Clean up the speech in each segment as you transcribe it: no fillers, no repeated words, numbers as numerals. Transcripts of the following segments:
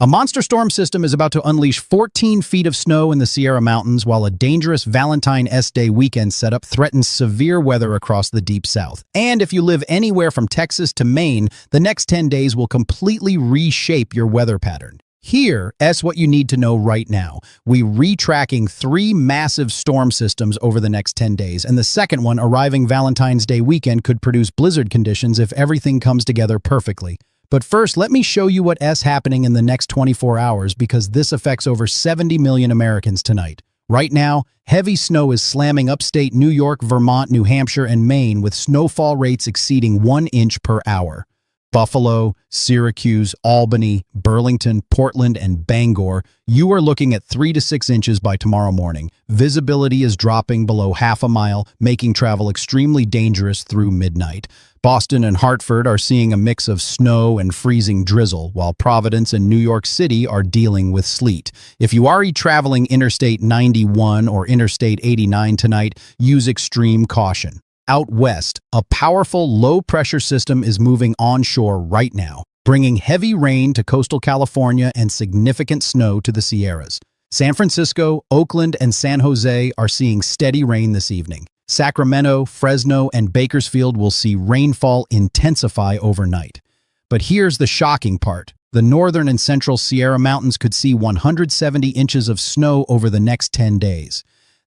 A monster storm system is about to unleash 14 feet of snow in the Sierra Mountains, while a dangerous Valentine's Day weekend setup threatens severe weather across the Deep South. And if you live anywhere from Texas to Maine, the next 10 days will completely reshape your weather pattern. Here's what you need to know right now. We're retracking 3 massive storm systems over the next 10 days, and the second one, arriving Valentine's Day weekend, could produce blizzard conditions if everything comes together perfectly. But first, let me show you what's happening in the next 24 hours, because this affects over 70 million Americans tonight. Right now, heavy snow is slamming upstate New York, Vermont, New Hampshire, and Maine, with snowfall rates exceeding 1 inch per hour. Buffalo, Syracuse, Albany, Burlington, Portland, and Bangor, you are looking at 3 to 6 inches by tomorrow morning. Visibility is dropping below half a mile, making travel extremely dangerous through midnight. Boston and Hartford are seeing a mix of snow and freezing drizzle, while Providence and New York City are dealing with sleet. If you are traveling Interstate 91 or Interstate 89 tonight, use extreme caution. Out west, a powerful low-pressure system is moving onshore right now, bringing heavy rain to coastal California and significant snow to the Sierras. San Francisco, Oakland, and San Jose are seeing steady rain this evening. Sacramento, Fresno, and Bakersfield will see rainfall intensify overnight. But here's the shocking part. The northern and central Sierra Mountains could see 170 inches of snow over the next 10 days.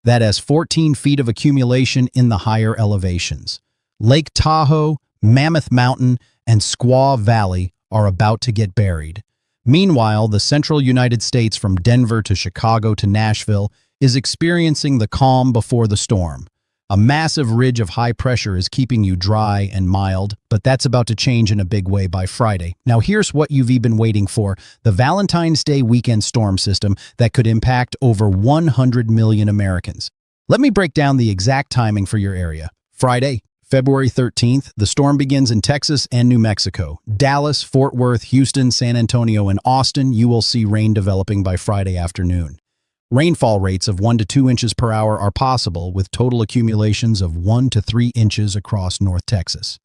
That has 14 feet of accumulation in the higher elevations. Lake Tahoe, Mammoth Mountain, and Squaw Valley are about to get buried. Meanwhile, the central United States, from Denver to Chicago to Nashville, is experiencing the calm before the storm. A massive ridge of high pressure is keeping you dry and mild, but that's about to change in a big way by Friday. Now here's what you've been waiting for: the Valentine's Day weekend storm system that could impact over 100 million Americans. Let me break down the exact timing for your area. Friday, February 13th, the storm begins in Texas and New Mexico. Dallas, Fort Worth, Houston, San Antonio, and Austin, you will see rain developing by Friday afternoon. Rainfall rates of 1 to 2 inches per hour are possible, with total accumulations of 1 to 3 inches across North Texas.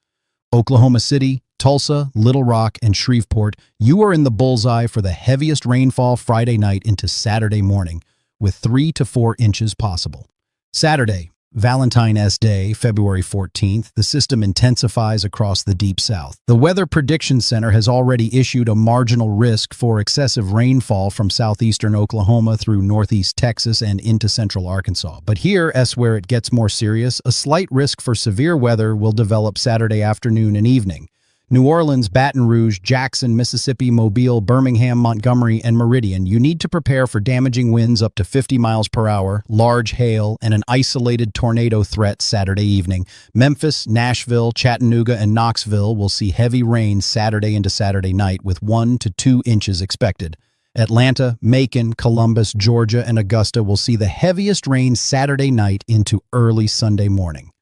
Oklahoma City, Tulsa, Little Rock, and Shreveport, you are in the bullseye for the heaviest rainfall Friday night into Saturday morning, with 3 to 4 inches possible. Saturday, Valentine's Day, February 14th, the system intensifies across the Deep South. The Weather Prediction Center has already issued a marginal risk for excessive rainfall from southeastern Oklahoma through northeast Texas and into central Arkansas. But here's where it gets more serious. A slight risk for severe weather will develop Saturday afternoon and evening. New Orleans, Baton Rouge, Jackson, Mississippi, Mobile, Birmingham, Montgomery, and Meridian, you need to prepare for damaging winds up to 50 miles per hour, large hail, and an isolated tornado threat Saturday evening. Memphis, Nashville, Chattanooga, and Knoxville will see heavy rain Saturday into Saturday night, with 1 to 2 inches expected. Atlanta, Macon, Columbus, Georgia, and Augusta will see the heaviest rain Saturday night into early Sunday morning.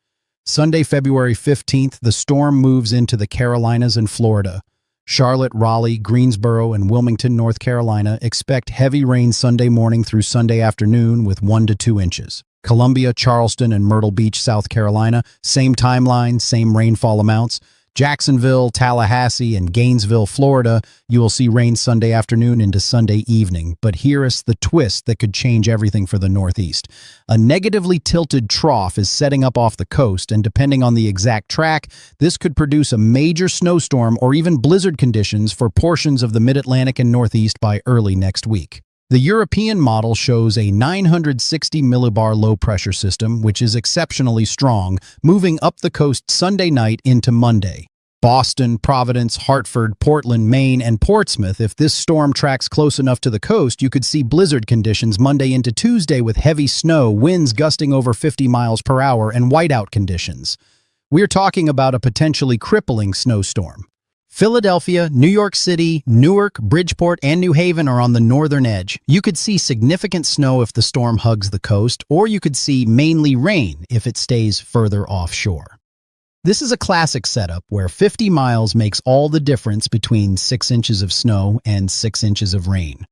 Sunday, February 15th, the storm moves into the Carolinas and Florida. Charlotte, Raleigh, Greensboro, and Wilmington, North Carolina expect heavy rain Sunday morning through Sunday afternoon with 1 to 2 inches. Columbia, Charleston, and Myrtle Beach, South Carolina, same timeline, same rainfall amounts. Jacksonville, Tallahassee, and Gainesville, Florida, you will see rain Sunday afternoon into Sunday evening. But here's the twist that could change everything for the Northeast. A negatively tilted trough is setting up off the coast, and depending on the exact track, this could produce a major snowstorm or even blizzard conditions for portions of the Mid-Atlantic and Northeast by early next week. The European model shows a 960 millibar low-pressure system, which is exceptionally strong, moving up the coast Sunday night into Monday. Boston, Providence, Hartford, Portland, Maine, and Portsmouth. If this storm tracks close enough to the coast, you could see blizzard conditions Monday into Tuesday with heavy snow, winds gusting over 50 miles per hour, and whiteout conditions. We're talking about a potentially crippling snowstorm. Philadelphia, New York City, Newark, Bridgeport, and New Haven are on the northern edge. You could see significant snow if the storm hugs the coast, or you could see mainly rain if it stays further offshore. This is a classic setup where 50 miles makes all the difference between 6 inches of snow and 6 inches of rain.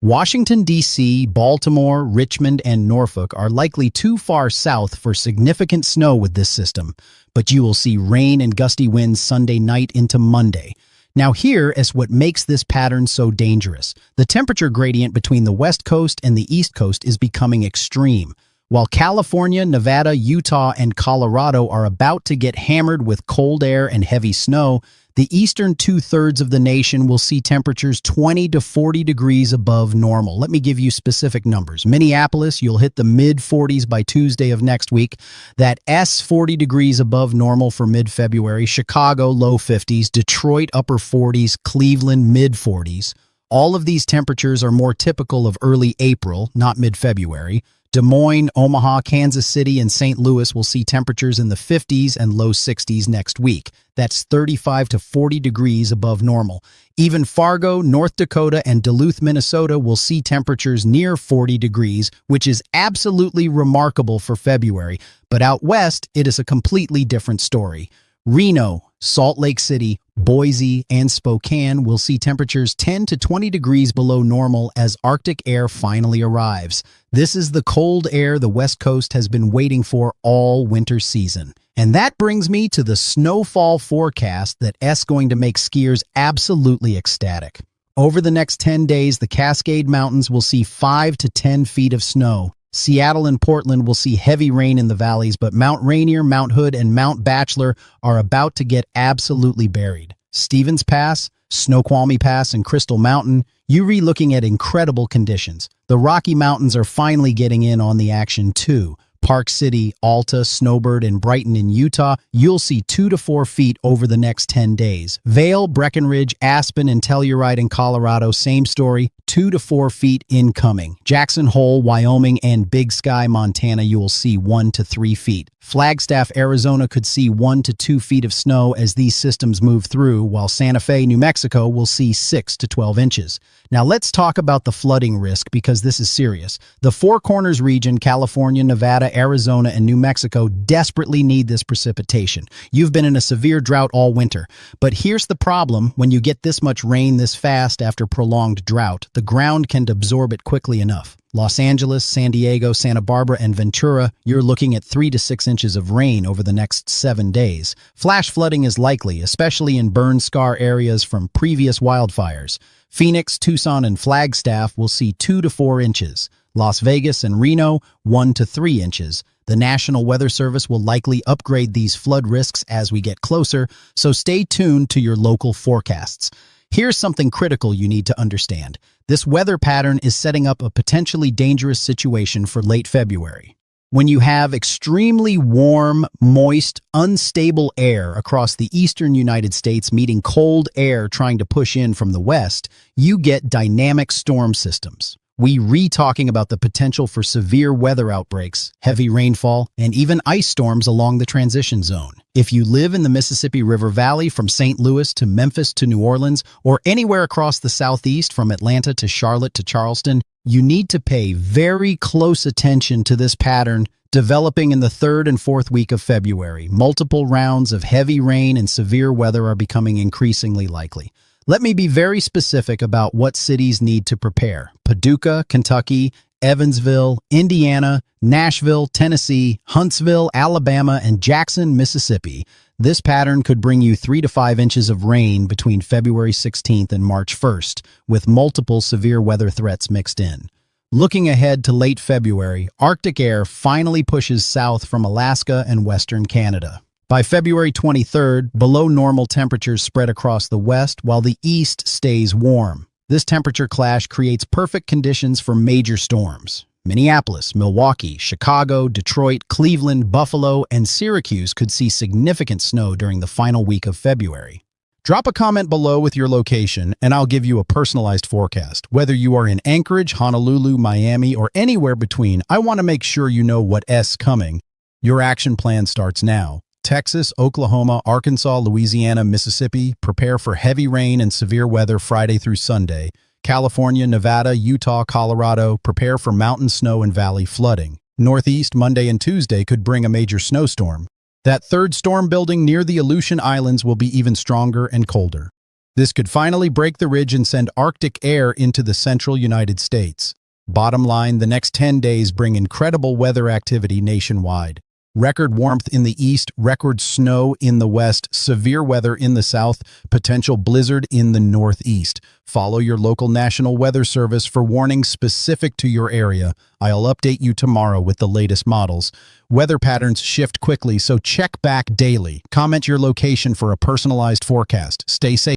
Washington, D.C., Baltimore, Richmond, and Norfolk are likely too far south for significant snow with this system, but you will see rain and gusty winds Sunday night into Monday. Now here is what makes this pattern so dangerous. The temperature gradient between the West Coast and the East Coast is becoming extreme. While California, Nevada, Utah, and Colorado are about to get hammered with cold air and heavy snow, the eastern two-thirds of the nation will see temperatures 20 to 40 degrees above normal. Let me give you specific numbers. Minneapolis, you'll hit the mid-40s by Tuesday of next week. That 40 degrees above normal for mid-February. Chicago, low 50s. Detroit, upper 40s. Cleveland, mid-40s. All of these temperatures are more typical of early April, not mid-February. Des Moines, Omaha, Kansas City, and St. Louis will see temperatures in the 50s and low 60s next week. That's 35 to 40 degrees above normal. Even Fargo, North Dakota, and Duluth, Minnesota will see temperatures near 40 degrees, which is absolutely remarkable for February. But out west, it is a completely different story. Reno, Salt Lake City, Boise, and Spokane will see temperatures 10 to 20 degrees below normal as Arctic air finally arrives. This is the cold air the West Coast has been waiting for all winter season. And that brings me to the snowfall forecast that's going to make skiers absolutely ecstatic. Over the next 10 days, the Cascade Mountains will see 5 to 10 feet of snow. Seattle and Portland will see heavy rain in the valleys, but Mount Rainier, Mount Hood, and Mount Bachelor are about to get absolutely buried. Stevens Pass, Snoqualmie Pass, and Crystal Mountain, you're looking at incredible conditions. The Rocky Mountains are finally getting in on the action too. Park City, Alta, Snowbird, and Brighton in Utah, you'll see 2 to 4 feet over the next 10 days. Vail, Breckenridge, Aspen, and Telluride in Colorado, same story, 2 to 4 feet incoming. Jackson Hole, Wyoming, and Big Sky, Montana, you will see 1 to 3 feet. Flagstaff, Arizona could see 1 to 2 feet of snow as these systems move through, while Santa Fe, New Mexico will see 6 to 12 inches. Now let's talk about the flooding risk because this is serious. The Four Corners region, California, Nevada, Arizona, and New Mexico desperately need this precipitation. You've been in a severe drought all winter. But here's the problem: when you get this much rain this fast after prolonged drought, the ground can't absorb it quickly enough. Los Angeles, San Diego, Santa Barbara, and Ventura, you're looking at 3 to 6 inches of rain over the next 7 days. Flash flooding is likely, especially in burn scar areas from previous wildfires. Phoenix, Tucson, and Flagstaff will see 2 to 4 inches. Las Vegas and Reno, 1 to 3 inches. The National Weather Service will likely upgrade these flood risks as we get closer, so stay tuned to your local forecasts. Here's something critical you need to understand. This weather pattern is setting up a potentially dangerous situation for late February. When you have extremely warm, moist, unstable air across the eastern United States meeting cold air trying to push in from the west, you get dynamic storm systems. We talking about the potential for severe weather outbreaks, heavy rainfall, and even ice storms along the transition zone. If you live in the Mississippi River Valley from St. Louis to Memphis to New Orleans, or anywhere across the Southeast from Atlanta to Charlotte to Charleston, you need to pay very close attention to this pattern developing in the 3rd and 4th week of February. Multiple rounds of heavy rain and severe weather are becoming increasingly likely. Let me be very specific about what cities need to prepare. Paducah, Kentucky, Evansville, Indiana, Nashville, Tennessee, Huntsville, Alabama, and Jackson, Mississippi. This pattern could bring you 3 to 5 inches of rain between February 16th and March 1st, with multiple severe weather threats mixed in. Looking ahead to late February, Arctic air finally pushes south from Alaska and western Canada. By February 23rd, below normal temperatures spread across the west while the east stays warm. This temperature clash creates perfect conditions for major storms. Minneapolis, Milwaukee, Chicago, Detroit, Cleveland, Buffalo, and Syracuse could see significant snow during the final week of February. Drop a comment below with your location, and I'll give you a personalized forecast. Whether you are in Anchorage, Honolulu, Miami, or anywhere between, I want to make sure you know what's coming. Your action plan starts now. Texas, Oklahoma, Arkansas, Louisiana, Mississippi, prepare for heavy rain and severe weather Friday through Sunday. California, Nevada, Utah, Colorado, prepare for mountain snow and valley flooding. Northeast, Monday and Tuesday could bring a major snowstorm. That third storm building near the Aleutian Islands will be even stronger and colder. This could finally break the ridge and send Arctic air into the central United States. Bottom line, the next 10 days bring incredible weather activity nationwide. Record warmth in the east, record snow in the west, severe weather in the south, potential blizzard in the northeast. Follow your local National Weather Service for warnings specific to your area. I'll update you tomorrow with the latest models. Weather patterns shift quickly, so check back daily. Comment your location for a personalized forecast. Stay safe.